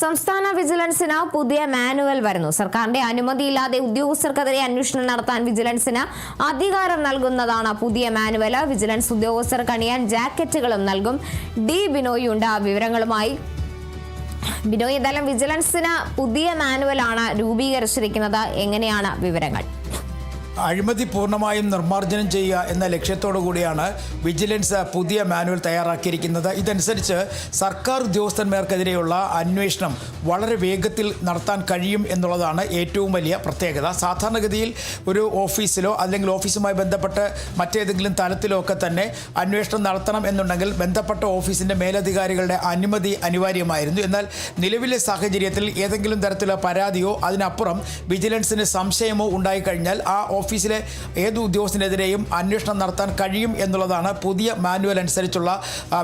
സംസ്ഥാന വിജിലൻസിന് പുതിയ മാനുവൽ വരുന്നു. സർക്കാരിന്റെ അനുമതിയില്ലാതെ ഉദ്യോഗസ്ഥർക്കെതിരെ അന്വേഷണം നടത്താൻ വിജിലൻസിന് അധികാരം നൽകുന്നതാണ് പുതിയ മാനുവൽ. വിജിലൻസ് ഉദ്യോഗസ്ഥർക്ക് അണിയാൻ ജാക്കറ്റുകളും നൽകും. ഡി ബിനോയ് ഉണ്ട് വിവരങ്ങളുമായി. ബിനോയ്, എന്തായാലും വിജിലൻസിന് പുതിയ മാനുവലാണ് രൂപീകരിച്ചിരിക്കുന്നത്. എങ്ങനെയാണ് വിവരങ്ങൾ? അഴിമതി പൂർണ്ണമായും നിർമ്മാർജ്ജനം ചെയ്യുക എന്ന ലക്ഷ്യത്തോടു കൂടിയാണ് വിജിലൻസ് പുതിയ മാനുവൽ തയ്യാറാക്കിയിരിക്കുന്നത്. ഇതനുസരിച്ച് സർക്കാർ ഉദ്യോഗസ്ഥന്മാർക്കെതിരെയുള്ള അന്വേഷണം വളരെ വേഗത്തിൽ നടത്താൻ കഴിയും എന്നുള്ളതാണ് ഏറ്റവും വലിയ പ്രത്യേകത. സാധാരണഗതിയിൽ ഒരു ഓഫീസിലോ അല്ലെങ്കിൽ ഓഫീസുമായി ബന്ധപ്പെട്ട് മറ്റേതെങ്കിലും തലത്തിലോ ഒക്കെ തന്നെ അന്വേഷണം നടത്തണം എന്നുണ്ടെങ്കിൽ ബന്ധപ്പെട്ട ഓഫീസിൻ്റെ മേലധികാരികളുടെ അനുമതി അനിവാര്യമായിരുന്നു. എന്നാൽ നിലവിലെ സാഹചര്യത്തിൽ ഏതെങ്കിലും തരത്തിലുള്ള പരാതിയോ അതിനപ്പുറം വിജിലൻസിന് സംശയമോ ഉണ്ടായിക്കഴിഞ്ഞാൽ ആ ഓഫീസിലെ ഏത് ഉദ്യോഗസ്ഥനെതിരെയും അന്വേഷണം നടത്താൻ കഴിയും എന്നുള്ളതാണ് പുതിയ മാനുവൽ അനുസരിച്ചുള്ള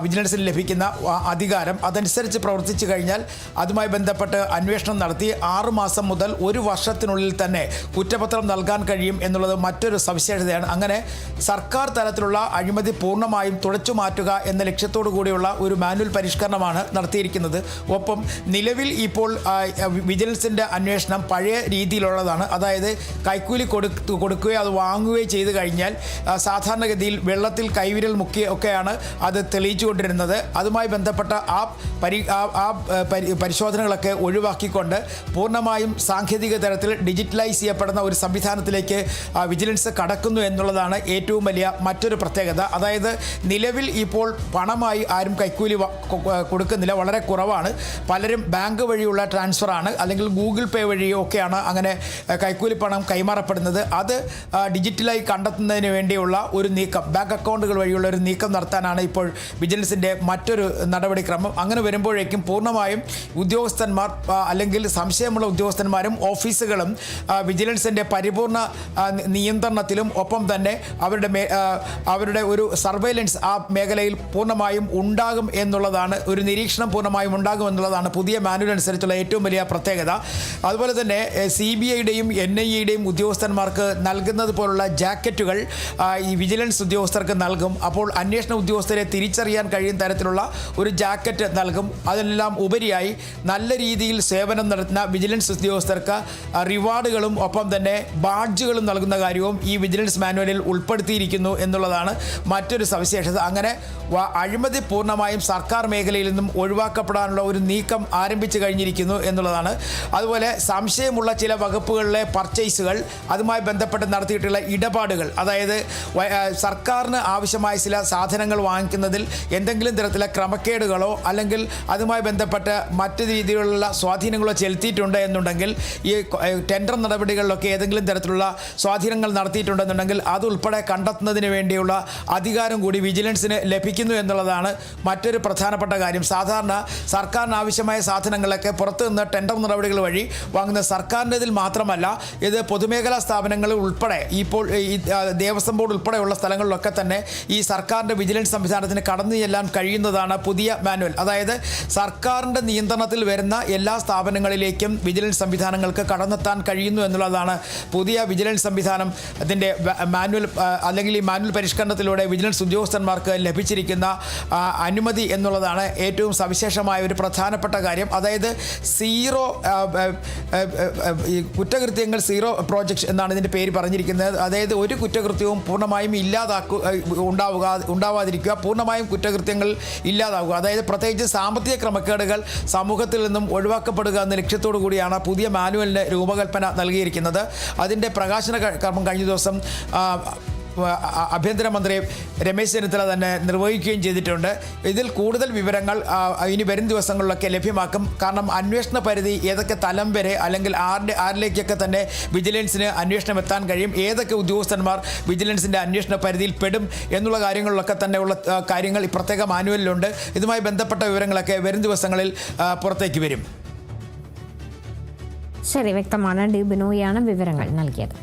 വിജിലൻസിന് ലഭിക്കുന്ന അധികാരം. അതനുസരിച്ച് പ്രവർത്തിച്ചു കഴിഞ്ഞാൽ അതുമായി ബന്ധപ്പെട്ട് അന്വേഷണം നടത്തി 6 മാസം മുതൽ 1 വർഷത്തിനുള്ളിൽ തന്നെ കുറ്റപത്രം നൽകാൻ കഴിയും എന്നുള്ളത് മറ്റൊരു സവിശേഷതയാണ്. അങ്ങനെ സർക്കാർ തലത്തിലുള്ള അഴിമതി പൂർണ്ണമായും തുടച്ചു മാറ്റുക എന്ന ലക്ഷ്യത്തോടു കൂടിയുള്ള ഒരു മാനുവൽ പരിഷ്കരണമാണ് നടത്തിയിരിക്കുന്നത്. ഒപ്പം നിലവിൽ ഇപ്പോൾ വിജിലൻസിൻ്റെ അന്വേഷണം പഴയ രീതിയിലുള്ളതാണ്. അതായത് കൈക്കൂലി കൊടുക്കുകയോ അത് വാങ്ങുകയോ ചെയ്തു കഴിഞ്ഞാൽ സാധാരണഗതിയിൽ വെള്ളത്തിൽ കൈവിരൽ മുക്കിയൊക്കെയാണ് അത് തെളിയിച്ചുകൊണ്ടിരുന്നത്. അതുമായി ബന്ധപ്പെട്ട പരിശോധനകളൊക്കെ ഒഴിവാക്കിക്കൊണ്ട് പൂർണ്ണമായും സാങ്കേതിക തലത്തിൽ ഡിജിറ്റലൈസ് ചെയ്യപ്പെടുന്ന ഒരു സംവിധാനത്തിലേക്ക് വിജിലൻസ് കടക്കുന്നു എന്നുള്ളതാണ് ഏറ്റവും വലിയ മറ്റൊരു പ്രത്യേകത. അതായത് നിലവിൽ ഇപ്പോൾ പണമായി ആരും കൈക്കൂലി കൊടുക്കുന്നില്ല, വളരെ കുറവാണ്. പലരും ബാങ്ക് വഴിയുള്ള ട്രാൻസ്ഫറാണ് അല്ലെങ്കിൽ ഗൂഗിൾ പേ വഴിയോ ഒക്കെയാണ് അങ്ങനെ കൈക്കൂലി പണം കൈമാറപ്പെടുന്നത്. അത് ഡിജിറ്റലായി കണ്ടെത്തുന്നതിന് വേണ്ടിയുള്ള ഒരു നീക്കം, ബാങ്ക് അക്കൗണ്ടുകൾ വഴിയുള്ള ഒരു നീക്കം നടത്താനാണ് ഇപ്പോൾ വിജിലൻസിൻ്റെ മറ്റൊരു നടപടിക്രമം. അങ്ങനെ വരുമ്പോഴേക്കും പൂർണ്ണമായും ഉദ്യോഗസ്ഥന്മാർ അല്ലെങ്കിൽ സംശയമുള്ള ഉദ്യോഗസ്ഥന്മാരും ഓഫീസുകളും വിജിലൻസിൻ്റെ പരിപൂർണ നിയന്ത്രണത്തിലും ഒപ്പം തന്നെ അവരുടെ ഒരു സർവൈലൻസ് ആ മേഖലയിൽ പൂർണ്ണമായും ഉണ്ടാകും എന്നുള്ളതാണ്, ഒരു നിരീക്ഷണം പൂർണ്ണമായും ഉണ്ടാകും എന്നുള്ളതാണ് പുതിയ മാനുവൽ അനുസരിച്ചുള്ള ഏറ്റവും വലിയ പ്രത്യേകത. അതുപോലെ തന്നെ CBIയുടെയും NIAയുടെയും ഉദ്യോഗസ്ഥന്മാർക്ക് നൽകുന്നത് പോലുള്ള ജാക്കറ്റുകൾ ഈ വിജിലൻസ് ഉദ്യോഗസ്ഥർക്ക് നൽകും. അപ്പോൾ അന്വേഷണ ഉദ്യോഗസ്ഥരെ തിരിച്ചറിയാൻ കഴിയുന്ന തരത്തിലുള്ള ഒരു ജാക്കറ്റ് നൽകും. അതിനെല്ലാം ഉപരിയായി നല്ല രീതിയിൽ സേവനം നടത്തുന്ന വിജിലൻസ് ഉദ്യോഗസ്ഥർക്ക് റിവാർഡുകളും ഒപ്പം തന്നെ ബാഡ്ജുകളും നൽകുന്ന കാര്യവും ഈ വിജിലൻസ് മാനുവലിൽ ഉൾപ്പെടുത്തിയിരിക്കുന്നു എന്നുള്ളതാണ് മറ്റൊരു സവിശേഷത. അങ്ങനെ അഴിമതി പൂർണ്ണമായും സർക്കാർ മേഖലയിൽ നിന്നും ഒഴിവാക്കപ്പെടാനുള്ള ഒരു നീക്കം ആരംഭിച്ചു കഴിഞ്ഞിരിക്കുന്നു എന്നുള്ളതാണ്. അതുപോലെ സംശയമുള്ള ചില വകുപ്പുകളിലെ പർച്ചേസുകൾ, അതുമായി ബന്ധപ്പെട്ട് നടത്തിയിട്ടുള്ള ഇടപാടുകൾ, അതായത് സർക്കാരിന് ആവശ്യമായ ചില സാധനങ്ങൾ വാങ്ങിക്കുന്നതിൽ എന്തെങ്കിലും തരത്തിലെ ക്രമക്കേടുകളോ അല്ലെങ്കിൽ അതുമായി ബന്ധപ്പെട്ട് മറ്റു രീതിയിലുള്ള സ്വാധീനങ്ങളോ ചെലുത്തിയിട്ടുണ്ട് എന്നുണ്ടെങ്കിൽ, ഈ ടെൻഡർ നടപടികളിലൊക്കെ ഏതെങ്കിലും തരത്തിലുള്ള സ്വാധീനങ്ങൾ നടത്തിയിട്ടുണ്ടെന്നുണ്ടെങ്കിൽ അതുൾപ്പെടെ കണ്ടെത്തുന്നതിന് വേണ്ടിയുള്ള അധികാരം കൂടി വിജിലൻസിന് ലഭിക്കുന്നു എന്നുള്ളതാണ് മറ്റൊരു പ്രധാനപ്പെട്ട കാര്യം. സാധാരണ സർക്കാരിന് ആവശ്യമായ സാധനങ്ങളൊക്കെ പുറത്തു നിന്ന് ടെൻഡർ നടപടികൾ വഴി വാങ്ങുന്ന സർക്കാരിൻ്റെതിൽ മാത്രമല്ല, ഇത് പൊതുമേഖലാ സ്ഥാപനങ്ങളിൽ ഉൾപ്പെടെ ഇപ്പോൾ ഈ ദേവസ്വം ബോർഡ് ഉൾപ്പെടെയുള്ള സ്ഥലങ്ങളിലൊക്കെ തന്നെ ഈ സർക്കാരിൻ്റെ വിജിലൻസ് സംവിധാനത്തിന് കടന്നു ചെല്ലാൻ കഴിയുന്നതാണ് പുതിയ മാനുവൽ. അതായത് സർക്കാരിൻ്റെ നിയന്ത്രണത്തിൽ വരുന്ന എല്ലാ സ്ഥാപനങ്ങളിലേക്കും വിജിലൻസ് സംവിധാനങ്ങൾക്ക് കടന്നെത്താൻ കഴിയുന്നു എന്നുള്ളതാണ് പുതിയ വിജിലൻസ് സംവിധാനം അതിൻ്റെ മാനുവൽ അല്ലെങ്കിൽ ഈ മാനുവൽ പരിഷ്കരണത്തിലൂടെ വിജിലൻസ് ഉദ്യോഗസ്ഥന്മാർക്ക് ലഭിച്ചിരിക്കുന്ന അനുമതി എന്നുള്ളതാണ് ഏറ്റവും സവിശേഷമായ ഒരു പ്രധാനപ്പെട്ട കാര്യം. അതായത് സീറോ കുറ്റകൃത്യങ്ങൾ സീറോ പ്രോജക്റ്റ് എന്നാണ് ഇതിൻ്റെ പേര് പറഞ്ഞിരിക്കുന്നത്. അതായത് ഒരു കുറ്റകൃത്യവും പൂർണ്ണമായും ഉണ്ടാവാതിരിക്കുക, പൂർണ്ണമായും കുറ്റകൃത്യങ്ങൾ ഇല്ലാതാവുക. അതായത് പ്രത്യേകിച്ച് സാമ്പത്തിക ക്രമക്കേടുകൾ സമൂഹത്തിൽ നിന്നും ഒഴിവാക്കപ്പെടുക എന്ന ലക്ഷ്യത്തോടു കൂടിയാണ് പുതിയ മാനുവലിന് രൂപകൽപ്പന നൽകിയിരിക്കുന്നത്. അതിൻ്റെ പ്രകാശന കർമ്മം കഴിഞ്ഞ ദിവസം ആഭ്യന്തരമന്ത്രി രമേശ് ചെന്നിത്തല തന്നെ നിർവഹിക്കുകയും ചെയ്തിട്ടുണ്ട്. ഇതിൽ കൂടുതൽ വിവരങ്ങൾ ഇനി വരും ദിവസങ്ങളിലൊക്കെ ലഭ്യമാക്കും. കാരണം അന്വേഷണ പരിധി ഏതൊക്കെ തലം വരെ അല്ലെങ്കിൽ ആരിലേക്കൊക്കെ തന്നെ വിജിലൻസിന് അന്വേഷണം എത്താൻ കഴിയും, ഏതൊക്കെ ഉദ്യോഗസ്ഥന്മാർ വിജിലൻസിൻ്റെ അന്വേഷണ പരിധിയിൽ പെടും എന്നുള്ള കാര്യങ്ങളിലൊക്കെ തന്നെയുള്ള കാര്യങ്ങൾ ഈ പ്രത്യേക മാനുവലിലുണ്ട്. ഇതുമായി ബന്ധപ്പെട്ട വിവരങ്ങളൊക്കെ വരും ദിവസങ്ങളിൽ പുറത്തേക്ക് വരും. ശരി, വ്യക്തമാണ്. ഡി ബിനോയാണ് വിവരങ്ങൾ നൽകിയത്.